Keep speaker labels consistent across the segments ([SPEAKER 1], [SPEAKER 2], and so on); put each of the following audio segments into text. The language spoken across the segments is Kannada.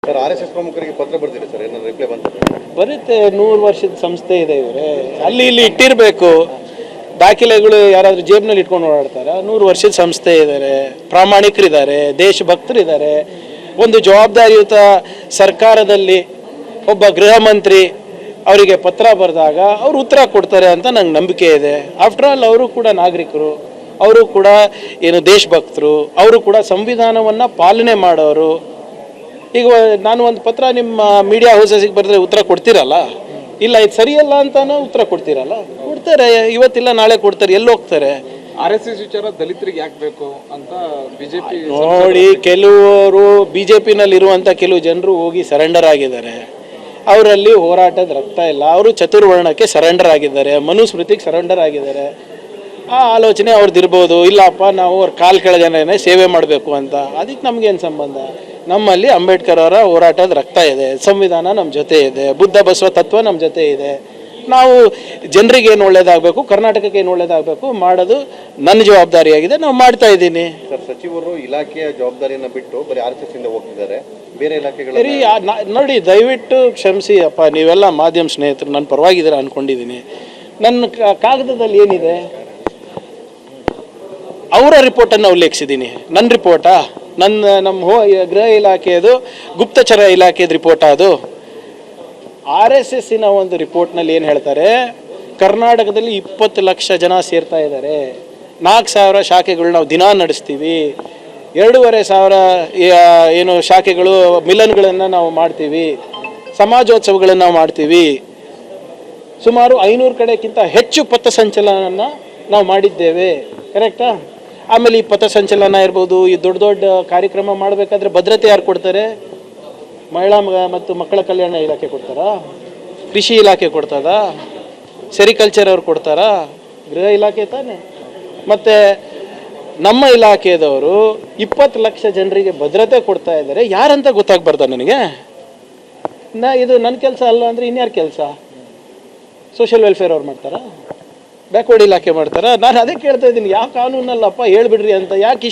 [SPEAKER 1] ಸರ್ RSS ಪ್ರಮುಖರಿಗೆ ಪತ್ರ ಬರ್ತಿದೆ ಸರ್, ಏನಾದ್ರು ರಿಪ್ಲೈ ಬಂತು?
[SPEAKER 2] ಬರುತ್ತೆ. 100 ವರ್ಷದ ಸಂಸ್ಥೆ ಇದೆ ಇವರೇ, ಅಲ್ಲಿ ಇಲ್ಲಿ ಇಟ್ಟಿರಬೇಕು. ದಾಖಲೆಗಳು ಯಾರಾದರೂ ಜೇಬ್ನಲ್ಲಿ ಇಟ್ಕೊಂಡು ಓಡಾಡ್ತಾರ? 100 ವರ್ಷದ ಸಂಸ್ಥೆ ಇದ್ದಾರೆ, ಪ್ರಾಮಾಣಿಕರಿದ್ದಾರೆ, ದೇಶಭಕ್ತರಿದ್ದಾರೆ. ಒಂದು ಜವಾಬ್ದಾರಿಯುತ ಸರ್ಕಾರದಲ್ಲಿ ಒಬ್ಬ ಗೃಹ ಮಂತ್ರಿ ಅವರಿಗೆ ಪತ್ರ ಬರೆದಾಗ ಅವರು ಉತ್ತರ ಕೊಡ್ತಾರೆ ಅಂತ ನಂಗೆ ನಂಬಿಕೆ ಇದೆ. ಆಫ್ಟರ್ ಆಲ್ ಅವರು ಕೂಡ ನಾಗರಿಕರು, ಅವರು ಕೂಡ ಏನು ದೇಶಭಕ್ತರು, ಅವರು ಕೂಡ ಸಂವಿಧಾನವನ್ನು ಪಾಲನೆ ಮಾಡೋರು. ಈಗ ನಾನು ಒಂದು ಪತ್ರ ನಿಮ್ಮ ಮೀಡಿಯಾ ಹೌಸಸ್ಗೆ ಬರೆದ್ರೆ ಉತ್ತರ ಕೊಡ್ತೀರಲ್ಲ? ಇಲ್ಲ, ಇದು ಸರಿಯಲ್ಲ ಅಂತಾನು ಉತ್ತರ ಕೊಡ್ತೀರಲ್ಲ? ಕೊಡ್ತಾರೆ, ಇವತ್ತಿಲ್ಲ ನಾಳೆ ಕೊಡ್ತಾರೆ. ಎಲ್ಲಿ ಹೋಗ್ತಾರೆ?
[SPEAKER 3] RSS ವಿಚಾರ ದಲಿತರಿಗೆ ಯಾಕೆ ಬೇಕು ಅಂತ ಬಿಜೆಪಿ
[SPEAKER 2] ನೋಡಿ, ಕೆಲವರು ಬಿಜೆಪಿನಲ್ಲಿ ಇರುವಂಥ ಕೆಲವು ಜನರು ಹೋಗಿ ಸರೆಂಡರ್ ಆಗಿದ್ದಾರೆ. ಅವರಲ್ಲಿ ಹೋರಾಟದ ರಕ್ತ ಇಲ್ಲ. ಅವರು ಚತುರ್ವರ್ಣಕ್ಕೆ ಸರೆಂಡರ್ ಆಗಿದ್ದಾರೆ, ಮನುಸ್ಮೃತಿಗೆ ಸರೆಂಡರ್ ಆಗಿದ್ದಾರೆ. ಆ ಆಲೋಚನೆ ಅವ್ರದ್ದು ಇರ್ಬೋದು. ಇಲ್ಲಪ್ಪ, ನಾವು ಅವ್ರ ಕಾಲು ಕೆಳಗೇನೆ ಸೇವೆ ಮಾಡಬೇಕು ಅಂತ. ಅದಕ್ಕೆ ನಮಗೇನು ಸಂಬಂಧ? ನಮ್ಮಲ್ಲಿ ಅಂಬೇಡ್ಕರ್ ಅವರ ಹೋರಾಟದ ರಕ್ತ ಇದೆ, ಸಂವಿಧಾನ ನಮ್ಮ ಜೊತೆ ಇದೆ, ಬುದ್ಧ ಬಸವ ತತ್ವ ನಮ್ಮ ಜೊತೆ ಇದೆ. ನಾವು ಜನರಿಗೆ ಏನು ಒಳ್ಳೇದಾಗಬೇಕು, ಕರ್ನಾಟಕಕ್ಕೆ ಏನು ಒಳ್ಳೇದಾಗಬೇಕು ಮಾಡೋದು ನನ್ನ ಜವಾಬ್ದಾರಿಯಾಗಿದೆ. ನಾವು ಮಾಡ್ತಾ ಇದ್ದೀನಿ.
[SPEAKER 1] ಸರ್, ಸಚಿವರು ಇಲಾಖೆಯ ಜವಾಬ್ದಾರಿಯನ್ನು ಬಿಟ್ಟು ಬರೀ RSS ಇಂದ ಹೋಗ್ತಿದ್ದಾರೆ, ಬೇರೆ ಇಲಾಖೆಗಳು
[SPEAKER 2] ನೋಡಿ, ದಯವಿಟ್ಟು ಕ್ಷಮಿಸಿ ಅಪ್ಪ, ನೀವೆಲ್ಲ ಮಾಧ್ಯಮ ಸ್ನೇಹಿತರು, ನನ್ನ ಪರವಾಗಿದ್ದೀರ ಅಂದ್ಕೊಂಡಿದ್ದೀನಿ. ನನ್ನ ಕಾಗದದಲ್ಲಿ ಏನಿದೆ? ಅವರ ರಿಪೋರ್ಟನ್ನು ಉಲ್ಲೇಖಿಸಿದ್ದೀನಿ. ನನ್ನ ರಿಪೋರ್ಟಾ? ನಮ್ಮ ಗೃಹ ಇಲಾಖೆಯದು, ಗುಪ್ತಚರ ಇಲಾಖೆಯದು ರಿಪೋರ್ಟ್. ಅದು RSSನ ಒಂದು ರಿಪೋರ್ಟ್ನಲ್ಲಿ ಏನು ಹೇಳ್ತಾರೆ? ಕರ್ನಾಟಕದಲ್ಲಿ 20 ಲಕ್ಷ ಜನ ಸೇರ್ತಾ ಇದ್ದಾರೆ, 4,000 ಶಾಖೆಗಳು ನಾವು ದಿನ ನಡೆಸ್ತೀವಿ, 2,500 ಏನು ಶಾಖೆಗಳು ಮಿಲನ್ಗಳನ್ನು ನಾವು ಮಾಡ್ತೀವಿ, ಸಮಾಜೋತ್ಸವಗಳನ್ನು ನಾವು ಮಾಡ್ತೀವಿ, ಸುಮಾರು 500 ಕಡೆಗಿಂತ ಹೆಚ್ಚು ಪಥಸಂಚಲನ ನಾವು ಮಾಡಿದ್ದೇವೆ. ಕರೆಕ್ಟಾ? ಆಮೇಲೆ ಈ ಪಥಸಂಚಲನ ಇರ್ಬೋದು, ಈ ದೊಡ್ಡ ದೊಡ್ಡ ಕಾರ್ಯಕ್ರಮ ಮಾಡಬೇಕಾದ್ರೆ ಭದ್ರತೆ ಯಾರು ಕೊಡ್ತಾರೆ? ಮಹಿಳಾ ಮತ್ತು ಮಕ್ಕಳ ಕಲ್ಯಾಣ ಇಲಾಖೆ ಕೊಡ್ತಾರಾ? ಕೃಷಿ ಇಲಾಖೆ ಕೊಡ್ತದಾ? ಸೆರಿಕಲ್ಚರ್ ಅವ್ರು ಕೊಡ್ತಾರಾ? ಗೃಹ ಇಲಾಖೆ ತಾನೆ. ಮತ್ತು ನಮ್ಮ ಇಲಾಖೆದವರು 20 ಲಕ್ಷ ಜನರಿಗೆ ಭದ್ರತೆ ಕೊಡ್ತಾ ಇದ್ದಾರೆ. ಯಾರಂತ ಗೊತ್ತಾಗ್ಬಾರ್ದ ನನಗೆ? ಇದು ನನ್ನ ಕೆಲಸ ಅಲ್ಲ ಅಂದರೆ ಇನ್ಯಾರ ಕೆಲಸ? ಸೋಷಿಯಲ್ ವೆಲ್ಫೇರ್ ಅವ್ರು ಮಾಡ್ತಾರಾ? ಬ್ಯಾಕ್ವರ್ಡ್ ಇಲಾಖೆ ಮಾಡ್ತಾರಾ? ನಾನು ಅದೇ ಕೇಳ್ತಾ ಇದ್ದೀನಿ, ಯಾವ ಕಾನೂನಲ್ಲಪ್ಪ ಹೇಳ್ಬಿಡ್ರಿ ಅಂತ. ಯಾಕೆ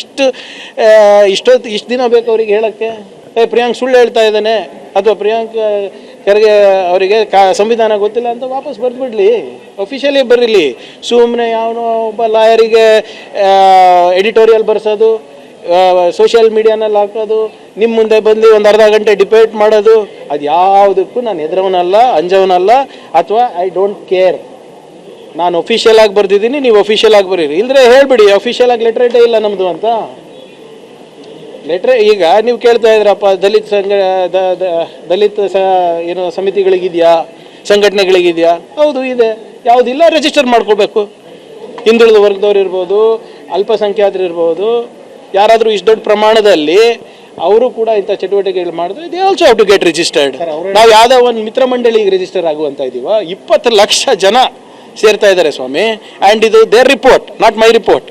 [SPEAKER 2] ಇಷ್ಟು ದಿನ ಬೇಕು ಅವ್ರಿಗೆ ಹೇಳೋಕ್ಕೆ? ಪ್ರಿಯಾಂಕ್ ಸುಳ್ಳು ಹೇಳ್ತಾ ಇದ್ದಾನೆ, ಅಥವಾ ಪ್ರಿಯಾಂಕ್ ಖರ್ಗೆ ಅವರಿಗೆ ಸಂವಿಧಾನ ಗೊತ್ತಿಲ್ಲ ಅಂತ ವಾಪಸ್ ಬರೆದ್ಬಿಡ್ಲಿ, ಅಫಿಷಿಯಲಿ ಬರೀಲಿ. ಸುಮ್ಮನೆ ಯಾವನೋ ಒಬ್ಬ ಲಾಯರಿಗೆ ಎಡಿಟೋರಿಯಲ್ ಬರ್ಸೋದು, ಸೋಷಿಯಲ್ ಮೀಡಿಯಾನಲ್ಲಿ ಹಾಕೋದು, ನಿಮ್ಮ ಮುಂದೆ ಬಂದು ಒಂದು ಅರ್ಧ ಗಂಟೆ ಡಿಬೇಟ್ ಮಾಡೋದು, ಅದು ಯಾವುದಕ್ಕೂ ನಾನು ಎದುರವನಲ್ಲ, ಅಂಜವನಲ್ಲ, ಅಥವಾ ಐ ಡೋಂಟ್ ಕೇರ್. ನಾನು ಅಫಿಷಿಯಲ್ ಆಗಿ ಬರ್ದಿದ್ದೀನಿ, ನೀವು ಅಫಿಷಿಯಲ್ ಆಗಿ ಬರೀರಿ. ಇಲ್ಲದ್ರೆ ಹೇಳ್ಬಿಡಿ ಅಫಿಷಿಯಲ್ ಆಗಿ ಲೆಟ್ರೇಟೇ ಇಲ್ಲ ನಮ್ಮದು ಅಂತ. ಲೆಟ್ರೆ ಈಗ ನೀವು ಕೇಳ್ತಾ ಇದ್ರಪ್ಪ, ದಲಿತ ಏನು ಸಮಿತಿಗಳಿಗಿದೆಯಾ, ಸಂಘಟನೆಗಳಿಗಿದೆಯಾ? ಹೌದು ಇದೆ. ಯಾವುದಿಲ್ಲ ರಿಜಿಸ್ಟರ್ ಮಾಡ್ಕೋಬೇಕು. ಹಿಂದುಳಿದ ವರ್ಗದವ್ರು ಇರ್ಬೋದು, ಅಲ್ಪಸಂಖ್ಯಾತರು ಇರ್ಬೋದು, ಯಾರಾದರೂ ಇಷ್ಟು ದೊಡ್ಡ ಪ್ರಮಾಣದಲ್ಲಿ ಅವರು ಕೂಡ ಇಂಥ ಚಟುವಟಿಕೆಗಳು ಮಾಡಿದ್ರೆ they also have to get registered. ನಾವು ಯಾವುದೋ ಒಂದು ಮಿತ್ರ ಮಂಡಳಿಗೆ ರಿಜಿಸ್ಟರ್ ಆಗುವಂತ ಇದೀವ? 20 ಲಕ್ಷ ಜನ ಸೇರ್ತಾ ಇದ್ದಾರೆ ಸ್ವಾಮಿ. ಆ್ಯಂಡ್ ಇದು their report, not my report.